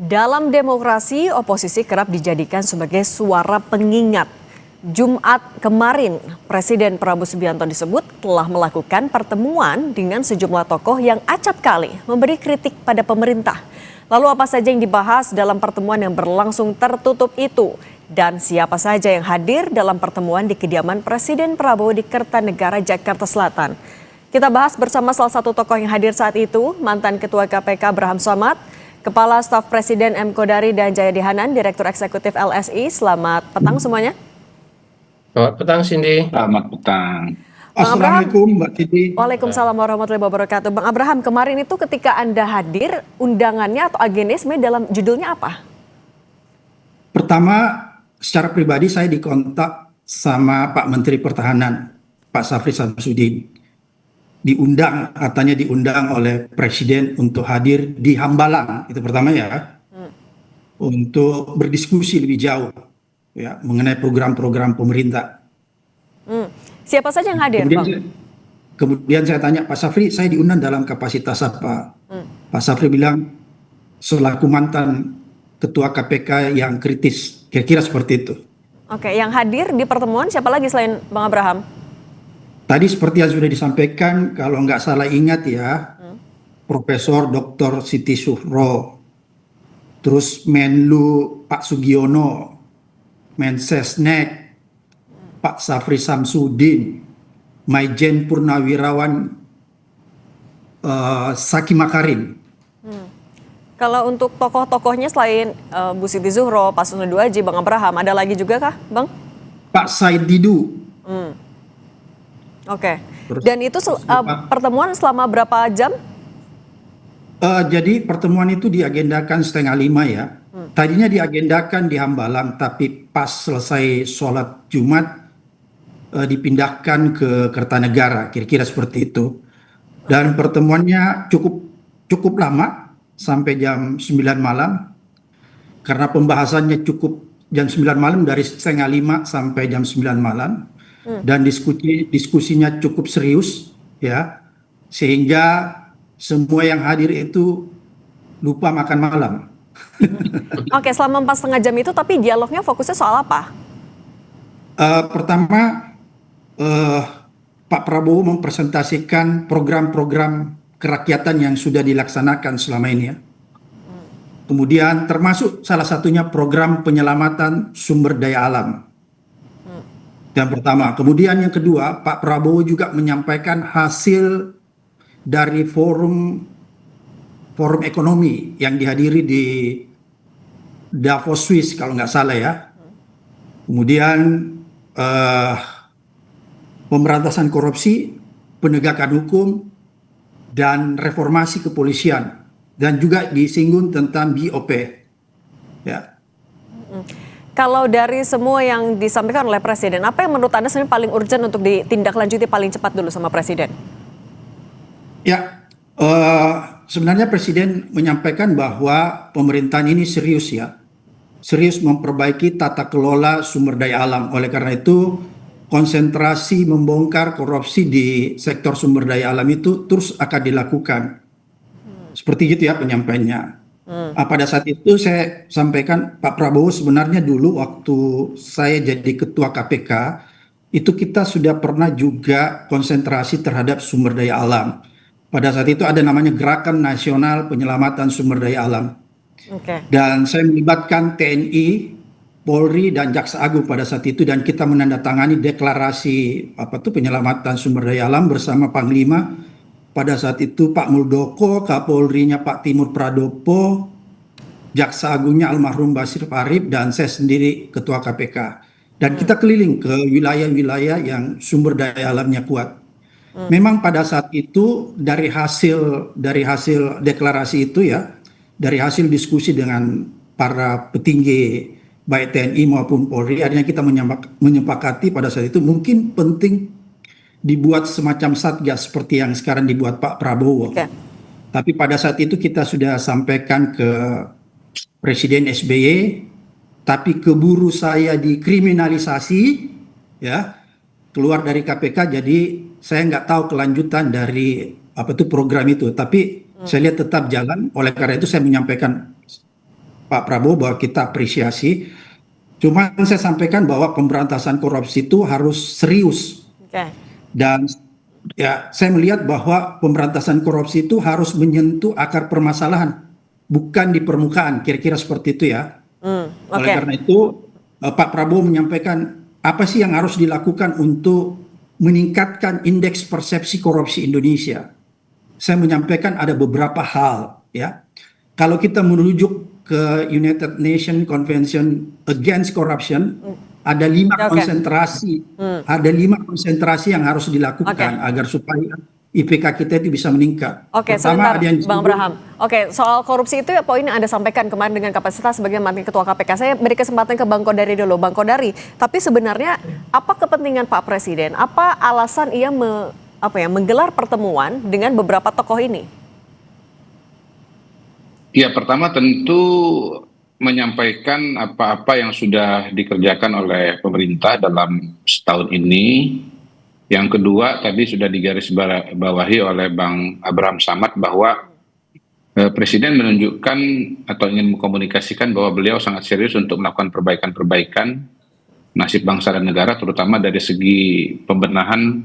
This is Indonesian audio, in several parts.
Dalam demokrasi, oposisi kerap dijadikan sebagai suara pengingat. Jumat kemarin, Presiden Prabowo Subianto disebut telah melakukan pertemuan dengan sejumlah tokoh yang acap kali memberi kritik pada pemerintah. Lalu apa saja yang dibahas dalam pertemuan yang berlangsung tertutup itu? Dan siapa saja yang hadir dalam pertemuan di kediaman Presiden Prabowo di Kertanegara, Jakarta Selatan? Kita bahas bersama salah satu tokoh yang hadir saat itu, mantan Ketua KPK Abraham Samad, Kepala Staf Presiden M. Kodari dan Jayadi Hanan, Direktur Eksekutif LSI. Selamat petang semuanya. Selamat petang, Cindy. Selamat petang. Assalamualaikum, Mbak Cindy. Waalaikumsalam warahmatullahi wabarakatuh. Bang Abraham, kemarin itu ketika Anda hadir, undangannya atau agendanya sebenarnya dalam judulnya apa? Pertama, secara pribadi saya dikontak sama Pak Menteri Pertahanan, Pak Safri Samsudin. Katanya diundang oleh Presiden untuk hadir di Hambalang, itu pertama ya, untuk berdiskusi lebih jauh ya mengenai program-program pemerintah. Siapa saja yang hadir, Bang? Kemudian saya tanya Pak Safri, saya diundang dalam kapasitas apa? Pak Safri bilang, selaku mantan Ketua KPK yang kritis, kira-kira seperti itu. Oke, yang hadir di pertemuan siapa lagi selain Bang Abraham? Tadi seperti yang sudah disampaikan, kalau nggak salah ingat ya, Profesor Dr. Siti Suhro, terus Menlu Pak Sugiono, Mensesnek Pak Safri Samsudin, Maijen Purnawirawan Saki Makarim. Kalau untuk tokoh-tokohnya selain Bu Siti Zuhro, Pak Susno Duaji, Bang Abraham, ada lagi juga kah, Bang? Pak Said Didu. Oke. Dan itu pertemuan selama berapa jam? Jadi pertemuan itu diagendakan 4:30 ya. Tadinya diagendakan di Hambalang, tapi pas selesai sholat Jumat dipindahkan ke Kertanegara, kira-kira seperti itu. Dan pertemuannya cukup lama, sampai jam 9 malam. Karena pembahasannya cukup jam 9 malam, dari 4:30 sampai jam 9 malam. Dan diskusinya cukup serius ya, sehingga semua yang hadir itu lupa makan malam. Oke, selama 4,5 jam itu tapi dialognya fokusnya soal apa? Pertama, Pak Prabowo mempresentasikan program-program kerakyatan yang sudah dilaksanakan selama ini ya. Kemudian termasuk salah satunya program penyelamatan sumber daya alam. Yang pertama. Kemudian yang kedua, Pak Prabowo juga menyampaikan hasil dari forum ekonomi yang dihadiri di Davos, Swiss kalau nggak salah ya. Kemudian pemberantasan korupsi, penegakan hukum, dan reformasi kepolisian. Dan juga disinggung tentang BOP. Ya. Kalau dari semua yang disampaikan oleh Presiden, apa yang menurut Anda sebenarnya paling urgent untuk ditindaklanjuti paling cepat dulu sama Presiden? Ya, sebenarnya Presiden menyampaikan bahwa pemerintahan ini serius ya. Serius memperbaiki tata kelola sumber daya alam. Oleh karena itu, konsentrasi membongkar korupsi di sektor sumber daya alam itu terus akan dilakukan. Seperti itu ya penyampaiannya. Pada saat itu saya sampaikan, Pak Prabowo sebenarnya dulu waktu saya jadi Ketua KPK, itu kita sudah pernah juga konsentrasi terhadap sumber daya alam. Pada saat itu ada namanya Gerakan Nasional Penyelamatan Sumber Daya Alam. Dan saya melibatkan TNI, Polri, dan Jaksa Agung pada saat itu, dan kita menandatangani deklarasi penyelamatan sumber daya alam bersama Panglima. Pada saat itu Pak Muldoko, Kapolrinya Pak Timur Pradopo, Jaksa Agungnya almarhum Basir Farib, dan saya sendiri Ketua KPK. Dan kita keliling ke wilayah-wilayah yang sumber daya alamnya kuat. Memang pada saat itu dari hasil deklarasi itu ya, dari hasil diskusi dengan para petinggi baik TNI maupun Polri, akhirnya kita menyepakati pada saat itu mungkin penting dibuat semacam satgas seperti yang sekarang dibuat Pak Prabowo. Tapi pada saat itu kita sudah sampaikan ke Presiden SBY, tapi keburu saya dikriminalisasi, ya, keluar dari KPK, jadi saya nggak tahu kelanjutan dari program itu. Tapi saya lihat tetap jalan. Oleh karena itu saya menyampaikan Pak Prabowo bahwa kita apresiasi. Cuma saya sampaikan bahwa pemberantasan korupsi itu harus serius. Oke. Dan ya, saya melihat bahwa pemberantasan korupsi itu harus menyentuh akar permasalahan, bukan di permukaan, kira-kira seperti itu ya. Oleh Oke. karena itu, Pak Prabowo menyampaikan apa sih yang harus dilakukan untuk meningkatkan indeks persepsi korupsi Indonesia. Saya menyampaikan ada beberapa hal ya. Kalau kita merujuk ke United Nations Convention Against Corruption, ada 5 Oke. konsentrasi, ada 5 konsentrasi yang harus dilakukan Oke. agar supaya IPK kita itu bisa meningkat. Oke, Pertama sebentar, ada yang Bang disebut Abraham. Oke, soal korupsi itu ya poin yang Anda sampaikan kemarin dengan kapasitas sebagai mantan Ketua KPK. Saya beri kesempatan ke Bang Kodari dulu. Bang Kodari, tapi sebenarnya apa kepentingan Pak Presiden? Apa alasan ia menggelar pertemuan dengan beberapa tokoh ini? Ya, pertama tentu menyampaikan apa-apa yang sudah dikerjakan oleh pemerintah dalam setahun ini. Yang kedua, tadi sudah digarisbawahi oleh Bang Abraham Samad bahwa Presiden menunjukkan atau ingin mengkomunikasikan bahwa beliau sangat serius untuk melakukan perbaikan-perbaikan nasib bangsa dan negara, terutama dari segi pembenahan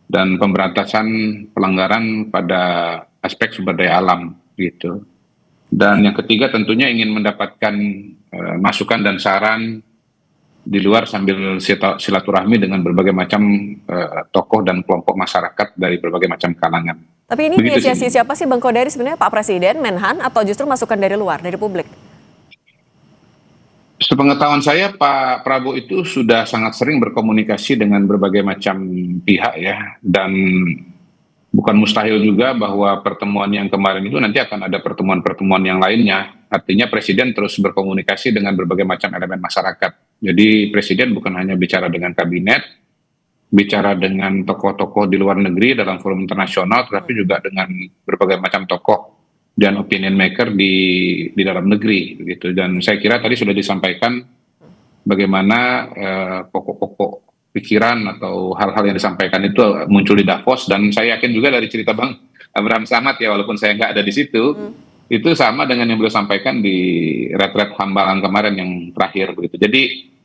dan pemberantasan pelanggaran pada aspek sumber daya alam gitu. Dan yang ketiga tentunya ingin mendapatkan masukan dan saran di luar sambil silaturahmi dengan berbagai macam tokoh dan kelompok masyarakat dari berbagai macam kalangan. Tapi ini Begitu inisiasi sih. siapa sih Bang Kodari sebenarnya, Pak Presiden, Menhan, atau justru masukan dari luar, dari publik? Sepengetahuan saya Pak Prabowo itu sudah sangat sering berkomunikasi dengan berbagai macam pihak ya, dan bukan mustahil juga bahwa pertemuan yang kemarin itu nanti akan ada pertemuan-pertemuan yang lainnya. Artinya Presiden terus berkomunikasi dengan berbagai macam elemen masyarakat. Jadi Presiden bukan hanya bicara dengan kabinet, bicara dengan tokoh-tokoh di luar negeri dalam forum internasional, tetapi juga dengan berbagai macam tokoh dan opinion maker di dalam negeri gitu. Dan saya kira tadi sudah disampaikan bagaimana pokok-pokok pikiran atau hal-hal yang disampaikan itu muncul di Davos, dan saya yakin juga dari cerita Bang Abraham Samad ya, walaupun saya nggak ada di situ, itu sama dengan yang beliau sampaikan di retret Hambalang kemarin yang terakhir begitu. Jadi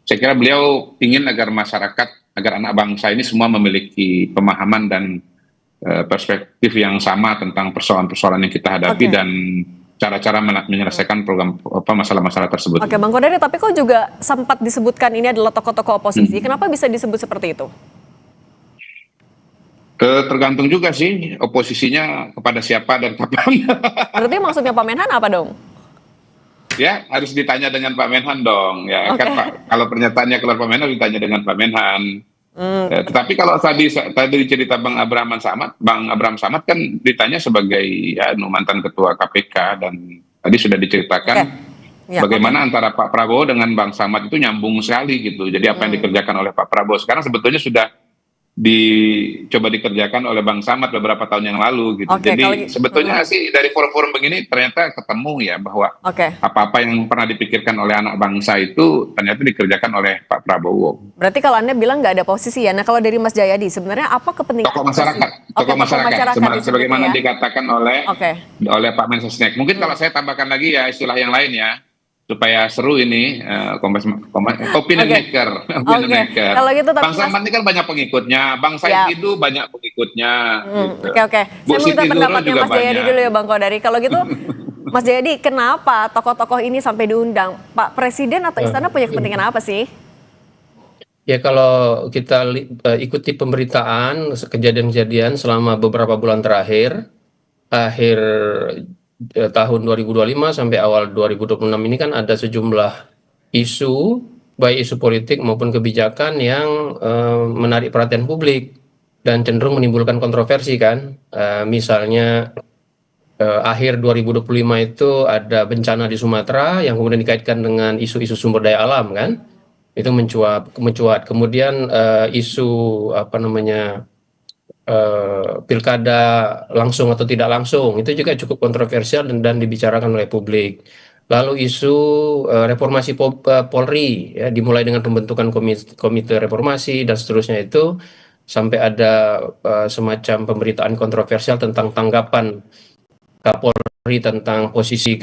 saya kira beliau ingin agar masyarakat, agar anak bangsa ini semua memiliki pemahaman dan perspektif yang sama tentang persoalan-persoalan yang kita hadapi dan cara-cara menyelesaikan program masalah-masalah tersebut. Oke, Bang Kodari, tapi kok juga sempat disebutkan ini adalah tokoh-tokoh oposisi. Kenapa bisa disebut seperti itu? Tergantung juga sih oposisinya kepada siapa dan kapan. Berarti maksudnya Pak Menhan apa dong? Ya, harus ditanya dengan Pak Menhan dong. Ya, kan Pak, kalau pernyataannya keluar Pak Menhan ditanya dengan Pak Menhan. Tetapi kalau tadi cerita Bang Abraham Samad kan ditanya sebagai mantan ketua KPK, dan tadi sudah diceritakan bagaimana antara Pak Prabowo dengan Bang Samad itu nyambung sekali gitu. Jadi apa yang dikerjakan oleh Pak Prabowo sekarang sebetulnya sudah dicoba dikerjakan oleh Bang Samad beberapa tahun yang lalu gitu. Jadi sebetulnya sih dari forum-forum begini ternyata ketemu ya bahwa apa-apa yang pernah dipikirkan oleh anak bangsa itu ternyata dikerjakan oleh Pak Prabowo. Berarti kalau Anda bilang nggak ada posisi ya. Nah, kalau dari Mas Jayadi sebenarnya apa kepentingan tokoh masyarakat sebagaimana dikatakan oleh Pak Mensesnek. Mungkin kalau saya tambahkan lagi ya istilah yang lain ya, supaya seru ini opinion maker. Kalau gitu, Bang Samad ini kan banyak pengikutnya, Bang Said itu banyak pengikutnya. Oke. Saya minta pendapatnya Mas Jayadi dulu ya Bang Kodari. Kalau gitu, Mas Jayadi, kenapa tokoh-tokoh ini sampai diundang? Pak Presiden atau Istana punya kepentingan apa sih? Ya, kalau kita ikuti pemberitaan kejadian-kejadian selama beberapa bulan terakhir, akhir tahun 2025 sampai awal 2026 ini kan ada sejumlah isu, baik isu politik maupun kebijakan yang menarik perhatian publik dan cenderung menimbulkan kontroversi kan. Misalnya akhir 2025 itu ada bencana di Sumatera yang kemudian dikaitkan dengan isu-isu sumber daya alam kan. Itu mencuat. Kemudian isu pilkada langsung atau tidak langsung itu juga cukup kontroversial dan dibicarakan oleh publik. Lalu isu reformasi Polri ya, dimulai dengan pembentukan komite reformasi dan seterusnya, itu sampai ada semacam pemberitaan kontroversial tentang tanggapan Kapolri Polri tentang posisi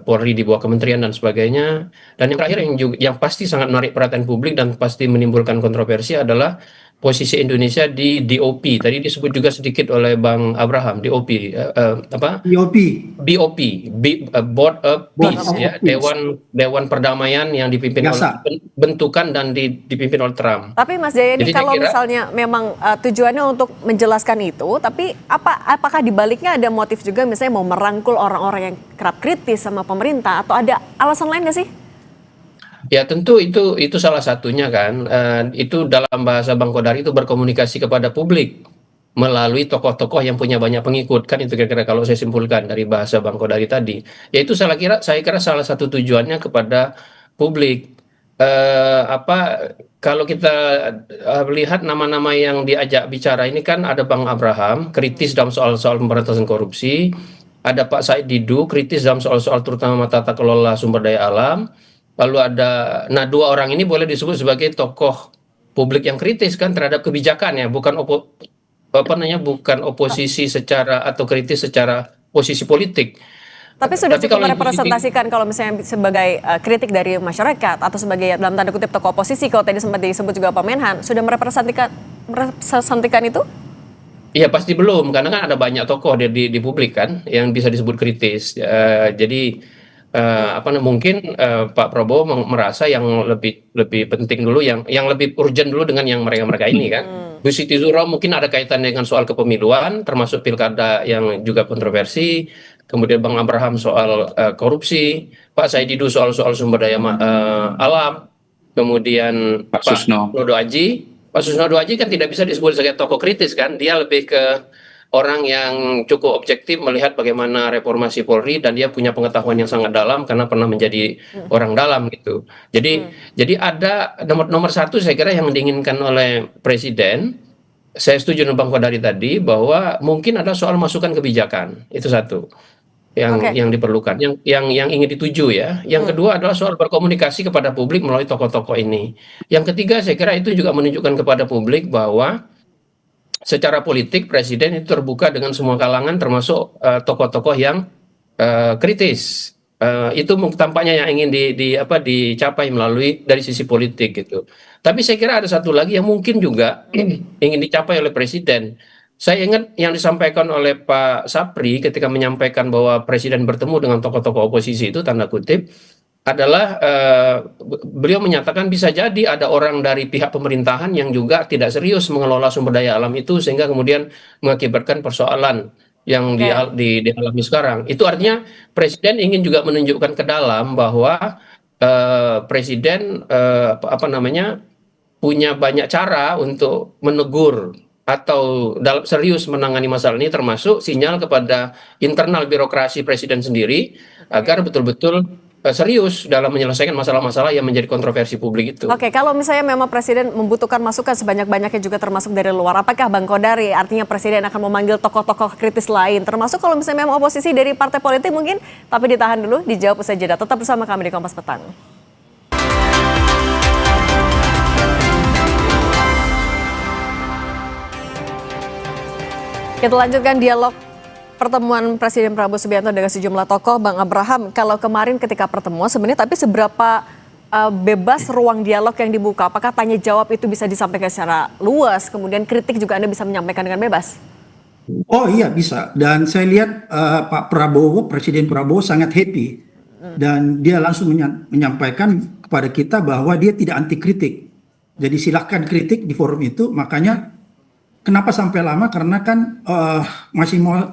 Polri di bawah kementerian dan sebagainya. Dan yang terakhir yang pasti sangat menarik perhatian publik dan pasti menimbulkan kontroversi adalah posisi Indonesia di DOP. Tadi disebut juga sedikit oleh Bang Abraham, DOP, apa? BOP, BOP, Board of Board Peace, of ya, Peace. Dewan Perdamaian yang dipimpin oleh Biasa. bentukan dan dipimpin oleh Trump. Tapi Mas Jayadi, Jadi saya kalau kira- misalnya memang tujuannya untuk menjelaskan itu, tapi apakah di baliknya ada motif juga misalnya mau merangkul orang-orang yang kerap kritis sama pemerintah, atau ada alasan lain nggak sih? Ya tentu itu salah satunya kan. Itu dalam bahasa Bang Kodari itu berkomunikasi kepada publik melalui tokoh-tokoh yang punya banyak pengikut, kan itu kira-kira kalau saya simpulkan dari bahasa Bang Kodari tadi. Yaitu saya kira salah satu tujuannya kepada publik. Kalau kita lihat nama-nama yang diajak bicara ini kan ada Bang Abraham kritis dalam soal-soal pemberantasan korupsi, ada Pak Said Didu kritis dalam soal-soal terutama tata kelola sumber daya alam. Lalu nah, dua orang ini boleh disebut sebagai tokoh publik yang kritis kan terhadap kebijakan, ya, bukan oposisi secara atau kritis secara posisi politik. Tapi sudah Tapi cukup kalau merepresentasikan kalau misalnya sebagai kritik dari masyarakat atau sebagai dalam tanda kutip tokoh oposisi, kalau tadi sempat disebut juga Pak Menhan, sudah merepresentasikan itu? Iya pasti belum, karena kan ada banyak tokoh di publik kan yang bisa disebut kritis. Jadi mungkin Pak Prabowo merasa yang lebih penting dulu, yang lebih urgent dulu dengan yang mereka ini kan. Bu Siti Zuro mungkin ada kaitannya dengan soal kepemiluan, termasuk pilkada yang juga kontroversi. Kemudian Bang Abraham soal korupsi, Pak Saididu soal sumber daya alam, kemudian Pak Susno. Pak Susno Aji kan tidak bisa disebut sebagai tokoh kritis kan, dia lebih ke orang yang cukup objektif melihat bagaimana reformasi Polri dan dia punya pengetahuan yang sangat dalam karena pernah menjadi orang dalam gitu. Jadi ada nomor satu saya kira yang diinginkan oleh Presiden. Saya setuju dengan Bang Kodari tadi bahwa mungkin ada soal masukan kebijakan, itu satu yang diperlukan, yang ingin dituju, ya. Yang kedua adalah soal berkomunikasi kepada publik melalui tokoh-tokoh ini. Yang ketiga saya kira itu juga menunjukkan kepada publik bahwa secara politik Presiden itu terbuka dengan semua kalangan termasuk tokoh-tokoh yang kritis. Itu tampaknya yang ingin dicapai melalui dari sisi politik gitu. Tapi saya kira ada satu lagi yang mungkin juga ingin dicapai oleh Presiden. Saya ingat yang disampaikan oleh Pak Sapri ketika menyampaikan bahwa Presiden bertemu dengan tokoh-tokoh oposisi itu tanda kutip adalah beliau menyatakan bisa jadi ada orang dari pihak pemerintahan yang juga tidak serius mengelola sumber daya alam itu sehingga kemudian mengakibatkan persoalan yang dialami sekarang. Itu artinya Presiden ingin juga menunjukkan ke dalam bahwa Presiden punya banyak cara untuk menegur atau dalam serius menangani masalah ini, termasuk sinyal kepada internal birokrasi Presiden sendiri agar betul-betul serius dalam menyelesaikan masalah-masalah yang menjadi kontroversi publik itu. Oke, kalau misalnya memang Presiden membutuhkan masukan sebanyak-banyaknya juga termasuk dari luar, apakah Bang Kodari artinya Presiden akan memanggil tokoh-tokoh kritis lain, termasuk kalau misalnya memang oposisi dari partai politik mungkin, tapi ditahan dulu, dijawab usai jeda. Tetap bersama kami di Kompas Petang. Kita lanjutkan dialog pertemuan Presiden Prabowo Subianto dengan sejumlah tokoh. Bang Abraham, kalau kemarin ketika pertemuan sebenarnya tapi seberapa bebas ruang dialog yang dibuka? Apakah tanya jawab itu bisa disampaikan secara luas, kemudian kritik juga Anda bisa menyampaikan dengan bebas? Oh iya bisa, dan saya lihat Pak Prabowo, Presiden Prabowo sangat happy dan dia langsung menyampaikan kepada kita bahwa dia tidak anti kritik. Jadi silahkan kritik di forum itu, makanya kenapa sampai lama? Karena kan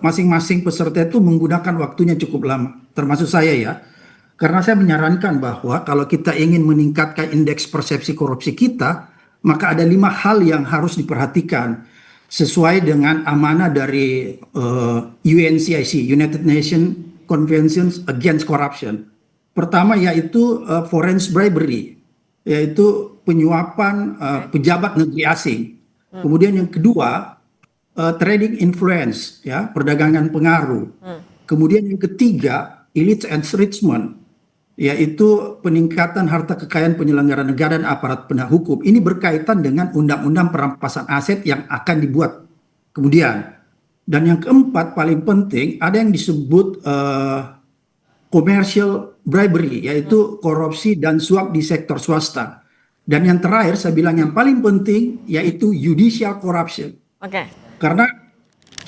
masing-masing peserta itu menggunakan waktunya cukup lama, termasuk saya ya. Karena saya menyarankan bahwa kalau kita ingin meningkatkan indeks persepsi korupsi kita, maka ada 5 hal yang harus diperhatikan sesuai dengan amanah dari UNCIC, United Nations Convention Against Corruption. Pertama yaitu foreign bribery, yaitu penyuapan pejabat negeri asing. Kemudian yang kedua, trading influence, ya, perdagangan pengaruh. Kemudian yang ketiga, illicit enrichment, yaitu peningkatan harta kekayaan penyelenggara negara dan aparat penegak hukum. Ini berkaitan dengan undang-undang perampasan aset yang akan dibuat kemudian. Dan yang keempat paling penting ada yang disebut commercial bribery, yaitu korupsi dan suap di sektor swasta. Dan yang terakhir saya bilang yang paling penting yaitu judicial corruption. Oke. Karena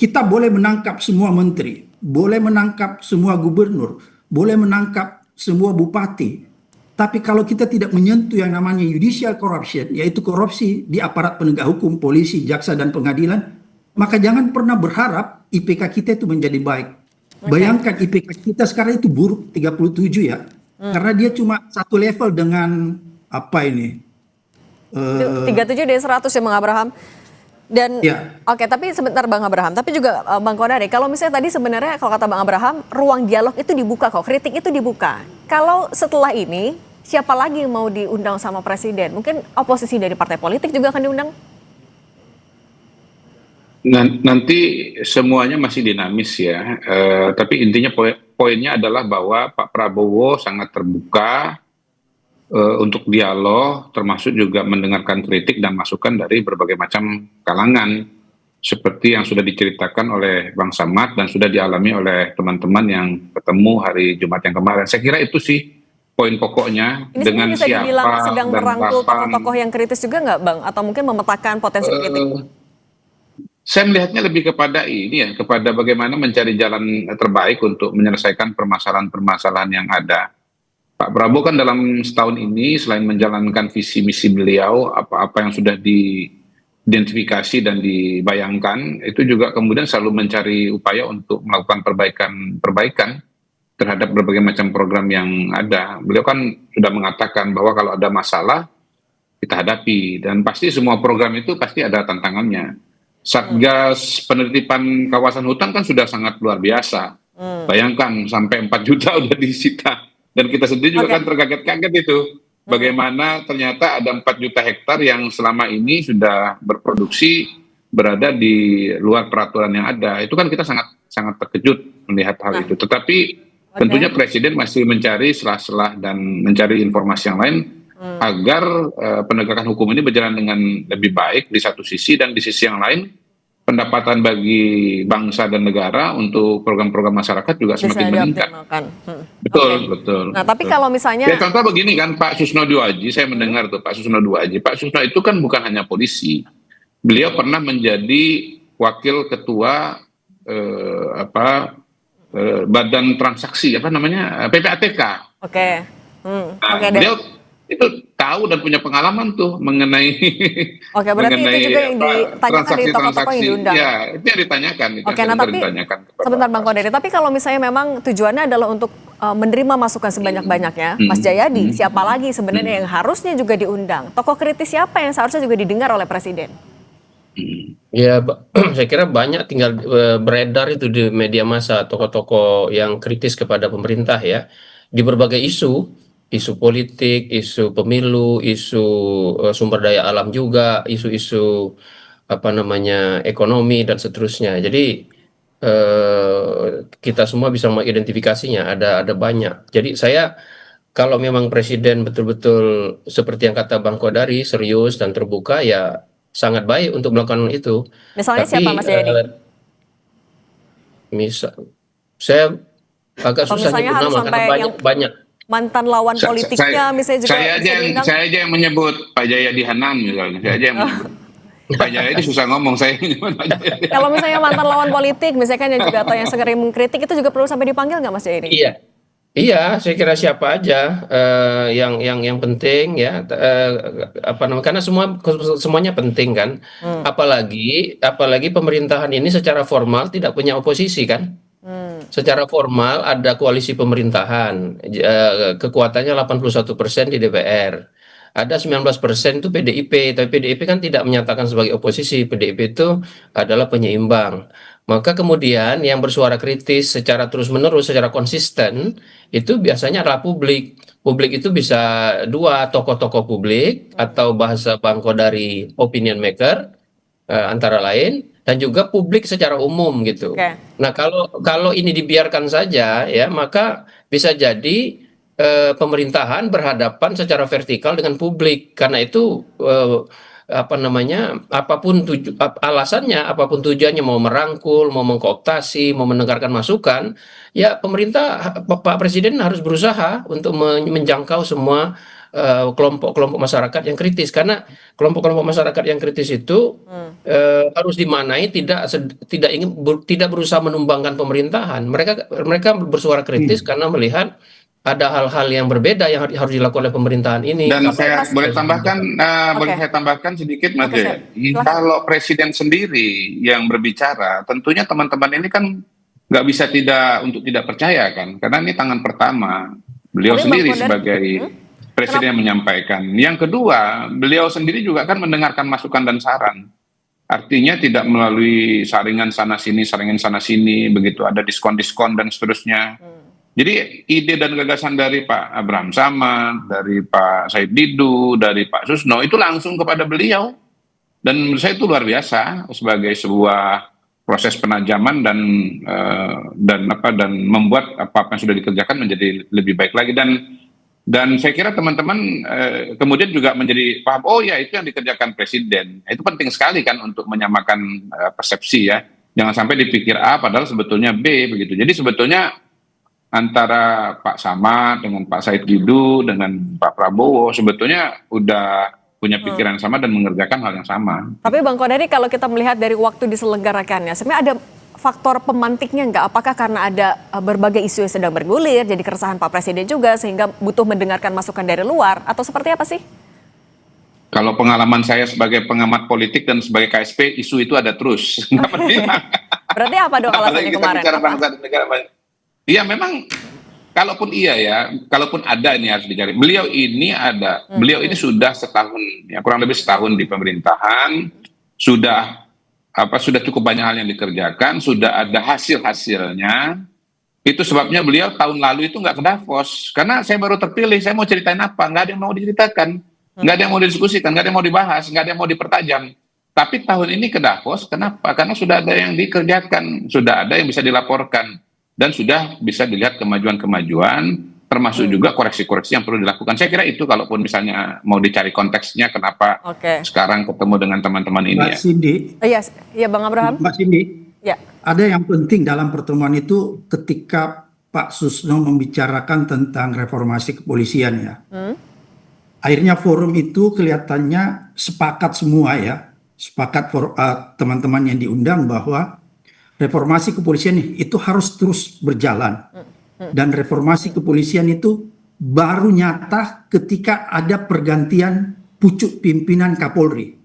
kita boleh menangkap semua menteri, boleh menangkap semua gubernur, boleh menangkap semua bupati. Tapi kalau kita tidak menyentuh yang namanya judicial corruption, yaitu korupsi di aparat penegak hukum, polisi, jaksa, dan pengadilan, maka jangan pernah berharap IPK kita itu menjadi baik. Bayangkan IPK kita sekarang itu buruk 37 ya. Karena dia cuma satu level dengan apa ini? 37 dari 100 ya Bang Abraham. Dan Ya. oke, tapi sebentar Bang Abraham, tapi juga Bang Kodari, kalau misalnya tadi sebenarnya kalau kata Bang Abraham, ruang dialog itu dibuka kok, kritik itu dibuka. Kalau setelah ini, siapa lagi yang mau diundang sama presiden? Mungkin oposisi dari partai politik juga akan diundang? Nanti semuanya masih dinamis ya, tapi intinya poinnya adalah bahwa Pak Prabowo sangat terbuka untuk dialog, termasuk juga mendengarkan kritik dan masukan dari berbagai macam kalangan, seperti yang sudah diceritakan oleh Bang Samad dan sudah dialami oleh teman-teman yang ketemu hari Jumat yang kemarin. Saya kira itu sih poin pokoknya. Ini dengan bisa dibilang siapa sedang dan merangkul kapan. tokoh-tokoh yang kritis juga nggak Bang? Atau mungkin memetakan potensi kritik? Saya melihatnya lebih kepada ini ya, kepada bagaimana mencari jalan terbaik untuk menyelesaikan permasalahan-permasalahan yang ada. Pak Prabowo kan dalam setahun ini selain menjalankan visi misi beliau, apa-apa yang sudah diidentifikasi dan dibayangkan, itu juga kemudian selalu mencari upaya untuk melakukan perbaikan terhadap berbagai macam program yang ada. Beliau kan sudah mengatakan bahwa kalau ada masalah kita hadapi, dan pasti semua program itu pasti ada tantangannya. Satgas penertiban kawasan hutan kan sudah sangat luar biasa. Bayangkan sampai 4 juta udah disita. Dan kita sendiri juga kan terkaget-kaget itu. Bagaimana ternyata ada 4 juta hektar yang selama ini sudah berproduksi berada di luar peraturan yang ada. Itu kan kita sangat terkejut melihat hal itu. Tetapi tentunya Presiden masih mencari selah-selah dan mencari informasi yang lain agar penegakan hukum ini berjalan dengan lebih baik di satu sisi, dan di sisi yang lain pendapatan bagi bangsa dan negara untuk program-program masyarakat juga semakin meningkat. Betul. Nah, tapi kalau misalnya ya, contoh begini kan, Pak Susno Duaji, saya mendengar tuh Pak Susno Duaji. Pak Susno itu kan bukan hanya polisi, beliau pernah menjadi wakil ketua badan transaksi PPATK. Beliau itu tahu dan punya pengalaman tuh mengenai berarti itu juga yang ditanyakan di tokoh-tokoh yang diundang. Ya, itu yang ditanyakan. Nah tapi sebentar Bang Kodari, tapi kalau misalnya memang tujuannya adalah untuk menerima masukan sebanyak-banyaknya, Mas Jayadi, siapa lagi sebenarnya yang harusnya juga diundang? Tokoh kritis siapa yang seharusnya juga didengar oleh Presiden? Ya, saya kira banyak tinggal beredar itu di media massa tokoh-tokoh yang kritis kepada pemerintah ya, di berbagai isu politik, isu pemilu, isu sumber daya alam juga, isu-isu ekonomi dan seterusnya. Jadi kita semua bisa mengidentifikasinya, ada banyak. Jadi saya kalau memang Presiden betul-betul seperti yang kata Bang Kodari serius dan terbuka, ya sangat baik untuk melakukan itu. Misalnya siapa Mas Jayadi? Saya agak susah nyebut nama karena banyak. Mantan lawan politiknya misalnya juga saya aja yang menyebut Pak Jayadi Hanan misalnya. Saya aja yang menyebut. Pak Jayadi susah ngomong, saya menyebut Pak Jayadi. Kalau misalnya mantan lawan politik misalkan yang juga atau yang sering mengkritik itu juga perlu sampai dipanggil nggak Mas Jayadi? Iya, saya kira siapa aja yang penting ya, karena semuanya penting kan. Apalagi pemerintahan ini secara formal tidak punya oposisi kan. Secara formal ada koalisi pemerintahan, kekuatannya 81% di DPR. Ada 19% itu PDIP, tapi PDIP kan tidak menyatakan sebagai oposisi, PDIP itu adalah penyeimbang. Maka kemudian yang bersuara kritis secara terus-menerus, secara konsisten, itu biasanya adalah publik. Publik itu bisa dua, tokoh-tokoh publik, atau bahasa Bang Kodari opinion maker, antara lain, dan juga publik secara umum gitu. Nah kalau ini dibiarkan saja ya, maka bisa jadi pemerintahan berhadapan secara vertikal dengan publik. Karena itu apa namanya, alasannya, apapun tujuannya, mau merangkul, mau mengkooptasi, mau mendengarkan masukan, ya pemerintah, Pak Presiden harus berusaha untuk menjangkau semua kelompok-kelompok masyarakat yang kritis, karena kelompok-kelompok masyarakat yang kritis itu harus dimaknai tidak berusaha menumbangkan pemerintahan. Mereka bersuara kritis karena melihat ada hal-hal yang berbeda yang harus dilakukan oleh pemerintahan ini. Dan Oke, saya Mas. boleh tambahkan, boleh Oke. saya tambahkan sedikit, Mas Oke, Jaya. silakan. Kalau presiden sendiri yang berbicara, tentunya teman-teman ini kan nggak bisa untuk tidak percaya kan, karena ini tangan pertama beliau Tapi Bang sendiri Kodari, sebagai presiden yang menyampaikan. Yang kedua, beliau sendiri juga kan mendengarkan masukan dan saran. Artinya tidak melalui saringan sana sini, begitu ada diskon-diskon dan seterusnya. Jadi ide dan gagasan dari Pak Abraham Samad, dari Pak Said Didu, dari Pak Susno itu langsung kepada beliau, dan menurut saya itu luar biasa sebagai sebuah proses penajaman dan membuat apa yang sudah dikerjakan menjadi lebih baik lagi, dan saya kira teman-teman kemudian juga menjadi paham, oh ya itu yang dikerjakan presiden. Itu penting sekali kan untuk menyamakan persepsi ya, jangan sampai dipikir A padahal sebetulnya B begitu. Jadi sebetulnya antara Pak Samad dengan Pak Said Didu dengan Pak Prabowo sebetulnya udah punya pikiran yang sama dan mengerjakan hal yang sama. Tapi Bang Kodari, kalau kita melihat dari waktu diselenggarakannya, sebenarnya ada faktor pemantiknya nggak? Apakah karena ada berbagai isu yang sedang bergulir, jadi keresahan Pak Presiden juga, sehingga butuh mendengarkan masukan dari luar, atau seperti apa sih? Kalau pengalaman saya sebagai pengamat politik dan sebagai KSP, isu itu ada terus. Berarti apa dong alasannya Apalagi kita kemarin? bicara Apa? bangsa dan negara. Iya memang, kalaupun iya ya, kalaupun ada ini harus dicari. Beliau ini sudah setahun, ya kurang lebih setahun di pemerintahan, sudah cukup banyak hal yang dikerjakan, sudah ada hasilnya. Itu sebabnya beliau tahun lalu itu nggak ke Davos, karena saya baru terpilih, saya mau ceritain apa, nggak ada yang mau diceritakan, nggak ada yang mau didiskusikan, nggak ada yang mau dibahas, nggak ada yang mau dipertajam. Tapi tahun ini ke Davos, kenapa? Karena sudah ada yang dikerjakan, sudah ada yang bisa dilaporkan, dan sudah bisa dilihat kemajuan-kemajuan, termasuk juga koreksi-koreksi yang perlu dilakukan. Saya kira itu, kalaupun misalnya mau dicari konteksnya kenapa sekarang ketemu dengan teman-teman ini. Mbak Cindy, Iya Bang Abraham. Mbak Cindy, Ya. ada yang penting dalam pertemuan itu ketika Pak Susno membicarakan tentang reformasi kepolisian ya. Akhirnya forum itu kelihatannya sepakat semua ya, sepakat teman-teman yang diundang bahwa reformasi kepolisian itu harus terus berjalan. Dan reformasi kepolisian itu baru nyata ketika ada pergantian pucuk pimpinan Kapolri.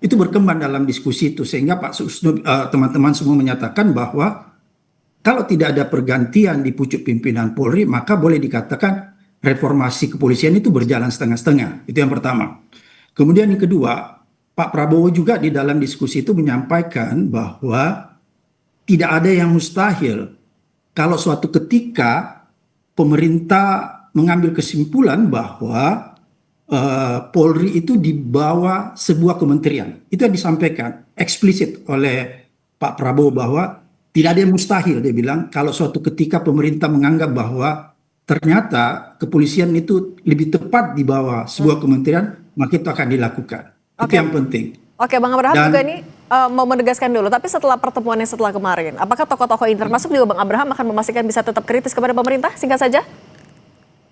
Itu berkembang dalam diskusi itu, sehingga Pak Susno, teman-teman semua menyatakan bahwa kalau tidak ada pergantian di pucuk pimpinan Polri, maka boleh dikatakan reformasi kepolisian itu berjalan setengah-setengah. Itu yang pertama. Kemudian yang kedua, Pak Prabowo juga di dalam diskusi itu menyampaikan bahwa tidak ada yang mustahil kalau suatu ketika pemerintah mengambil kesimpulan bahwa Polri itu di bawah sebuah kementerian. Itu yang disampaikan eksplisit oleh Pak Prabowo bahwa tidak ada yang mustahil, dia bilang, kalau suatu ketika pemerintah menganggap bahwa ternyata kepolisian itu lebih tepat di bawah sebuah kementerian, maka itu akan dilakukan. Itu yang penting. Oke, Bang Abraham juga ini mau menegaskan dulu, tapi setelah pertemuan yang setelah kemarin, apakah tokoh-tokoh ini termasuk juga Bang Abraham akan memastikan bisa tetap kritis kepada pemerintah? Singkat saja.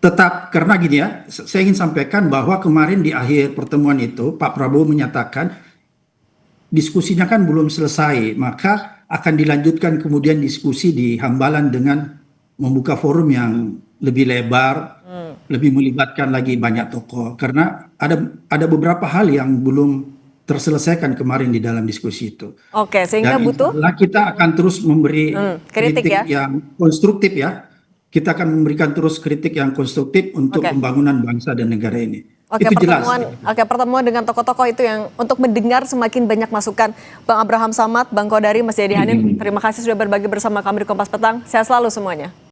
Tetap, karena gini ya, saya ingin sampaikan bahwa kemarin di akhir pertemuan itu Pak Prabowo menyatakan diskusinya kan belum selesai, maka akan dilanjutkan kemudian diskusi di Hambalan dengan membuka forum yang lebih lebar, lebih melibatkan lagi banyak tokoh, karena ada beberapa hal yang belum terselesaikan kemarin di dalam diskusi itu. Oke, sehingga Dan butuh kita akan terus memberi kritik ya? yang konstruktif ya. Kita akan memberikan terus kritik yang konstruktif untuk pembangunan bangsa dan negara ini. Oke, itu jelas. pertemuan dengan tokoh-tokoh itu yang untuk mendengar semakin banyak masukan. Bang Abraham Samad, Bang Kodari, Mas Jayadi Hanin, terima kasih sudah berbagi bersama kami di Kompas Petang. Sehat selalu semuanya.